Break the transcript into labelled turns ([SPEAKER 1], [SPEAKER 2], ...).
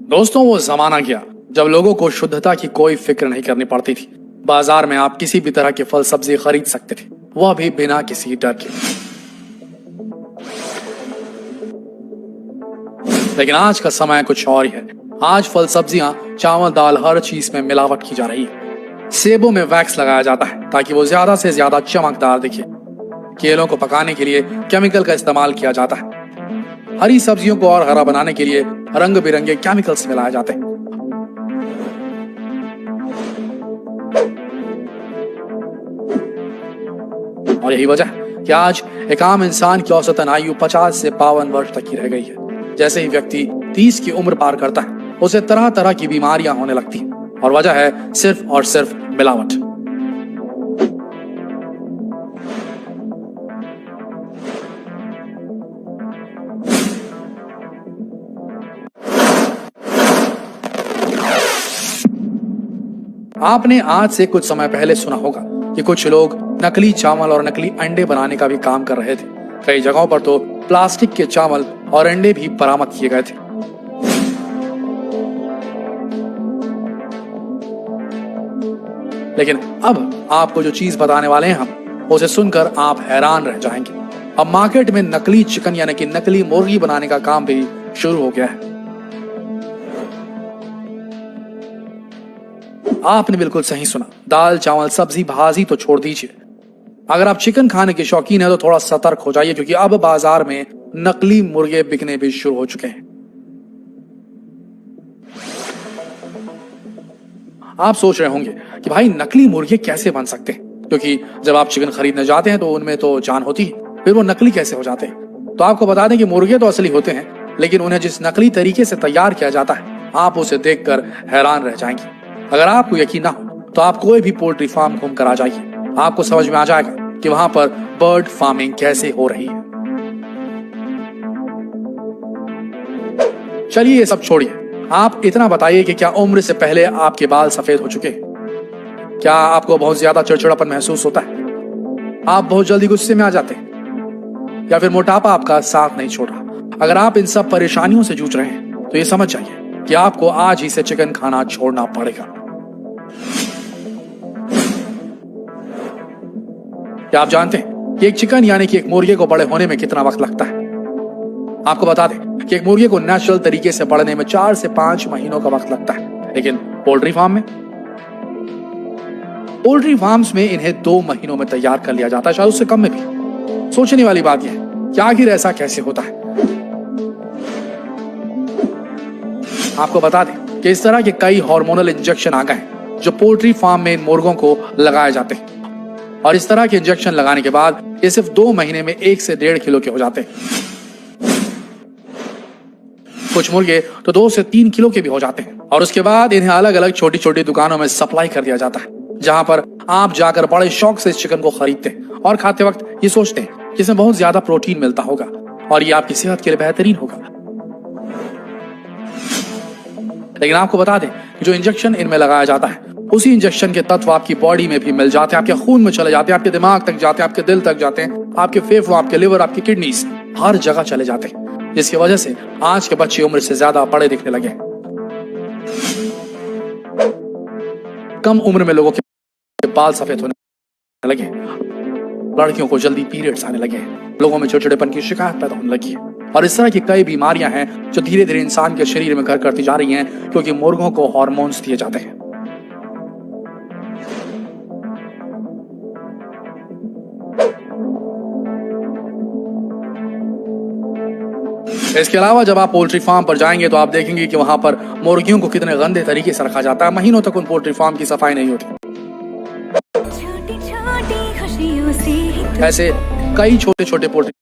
[SPEAKER 1] दोस्तों, वो जमाना गया जब लोगों को शुद्धता की कोई फिक्र नहीं करनी पड़ती थी। बाजार में आप किसी भी तरह के फल सब्जी खरीद सकते थे, वह भी बिना किसी डर के। लेकिन आज का समय कुछ और ही है। आज फल सब्जियां, चावल, दाल, हर चीज में मिलावट की जा रही है। सेबों में वैक्स लगाया जाता है ताकि वो ज्यादा से ज्यादा चमकदार दिखे। केलों को पकाने के लिए केमिकल का इस्तेमाल किया जाता है। हरी सब्जियों को और हरा बनाने के लिए रंग बिरंगे केमिकल्स मिलाए जाते हैं। और यही वजह है कि आज एक आम इंसान की औसतन आयु 50 से 52 वर्ष तक की रह गई है। जैसे ही व्यक्ति 30 की उम्र पार करता है, उसे तरह तरह की बीमारियां होने लगती हैं। और वजह है सिर्फ और सिर्फ मिलावट। आपने आज से कुछ समय पहले सुना होगा कि कुछ लोग नकली चावल और नकली अंडे बनाने का भी काम कर रहे थे। कई जगहों पर तो प्लास्टिक के चावल और अंडे भी बरामद किए गए थे। लेकिन अब आपको जो चीज बताने वाले हैं हम, उसे सुनकर आप हैरान रह जाएंगे। अब मार्केट में नकली चिकन यानी कि नकली मुर्गी बनाने का काम भी शुरू हो गया है। आपने बिल्कुल सही सुना। दाल, चावल, सब्जी, भाजी तो छोड़ दीजिए, अगर आप चिकन खाने के शौकीन हैं तो थोड़ा सतर्क हो जाइए, क्योंकि अब बाजार में नकली मुर्गे बिकने भी शुरू हो चुके हैं। आप सोच रहे होंगे कि भाई नकली मुर्गे कैसे बन सकते हैं, क्योंकि जब आप चिकन खरीदने जाते हैं तो उनमें तो जान होती है, फिर वो नकली कैसे हो जाते हैं। तो आपको बता दें कि मुर्गे तो असली होते हैं, लेकिन उन्हें जिस नकली तरीके से तैयार किया जाता है, आप उसे देखकर हैरान रह जाएंगे। अगर आपको यकीन ना हो तो आप कोई भी पोल्ट्री फार्म घूम कर आ जाइए, आपको समझ में आ जाएगा कि वहां पर बर्ड फार्मिंग कैसे हो रही है। चलिए ये सब छोड़िए, आप इतना बताइए कि क्या उम्र से पहले आपके बाल सफेद हो चुके हैं? क्या आपको बहुत ज्यादा चिड़चिड़ापन महसूस होता है? आप बहुत जल्दी गुस्से में आ जाते हैं? या फिर मोटापा आपका साथ नहीं छोड़ रहा? अगर आप इन सब परेशानियों से जूझ रहे हैं तो ये समझ जाइए कि आपको आज ही से चिकन खाना छोड़ना पड़ेगा। क्या आप जानते हैं कि एक चिकन यानी कि एक मुर्गे को बड़े होने में कितना वक्त लगता है? आपको बता दें कि एक मुर्गे को नेचुरल तरीके से बढ़ने में 4 से 5 महीनों का वक्त लगता है, लेकिन पोल्ट्री फार्म्स में इन्हें 2 महीनों में तैयार कर लिया जाता है, शायद उससे कम में भी। सोचने वाली बात यह है कि आखिर ऐसा कैसे होता है। आपको बता दें कि इस तरह के कई हार्मोनल इंजेक्शन आ गए हैं जो पोल्ट्री फार्म में इन मुर्गों को लगाए जाते हैं। और इस तरह के इंजेक्शन लगाने के बाद ये सिर्फ 2 महीने में 1 से 1.5 किलो के हो जाते हैं। कुछ मुर्गे तो 2 से 3 किलो के भी हो जाते हैं। और उसके बाद इन्हें अलग अलग छोटी छोटी दुकानों में सप्लाई कर दिया जाता है, जहां पर आप जाकर बड़े शौक से इस चिकन को खरीदते हैं और खाते वक्त ये सोचते हैं कि इसमें बहुत ज्यादा प्रोटीन मिलता होगा और ये आपकी सेहत के लिए बेहतरीन होगा। लेकिन आपको बता दें कि जो इंजेक्शन इनमें लगाया जाता है, उसी इंजेक्शन के तत्व आपकी बॉडी में भी मिल जाते हैं, आपके खून में चले जाते हैं, आपके दिमाग तक जाते हैं, आपके दिल तक जाते हैं, आपके फेफड़ों, आपके लिवर, आपकी किडनीज, हर जगह चले जाते हैं, जिसकी वजह से आज के बच्चे उम्र से ज्यादा बड़े दिखने लगे। कम उम्र में लोगों के बाल सफेद होने लगे, लड़कियों को जल्दी पीरियड्स आने लगे, लोगों में चिड़चिड़ेपन की शिकायत पैदा होने लगी है। और इस तरह की कई बीमारियां हैं जो धीरे धीरे इंसान के शरीर में घर करती जा रही हैं, क्योंकि मुर्गों को हार्मोन्स दिए जाते हैं। इसके अलावा जब आप पोल्ट्री फार्म पर जाएंगे तो आप देखेंगे कि वहां पर मुर्गियों को कितने गंदे तरीके से रखा जाता है। महीनों तक उन पोल्ट्री फार्म की सफाई नहीं होती। ऐसे कई छोटे छोटे पोल्ट्री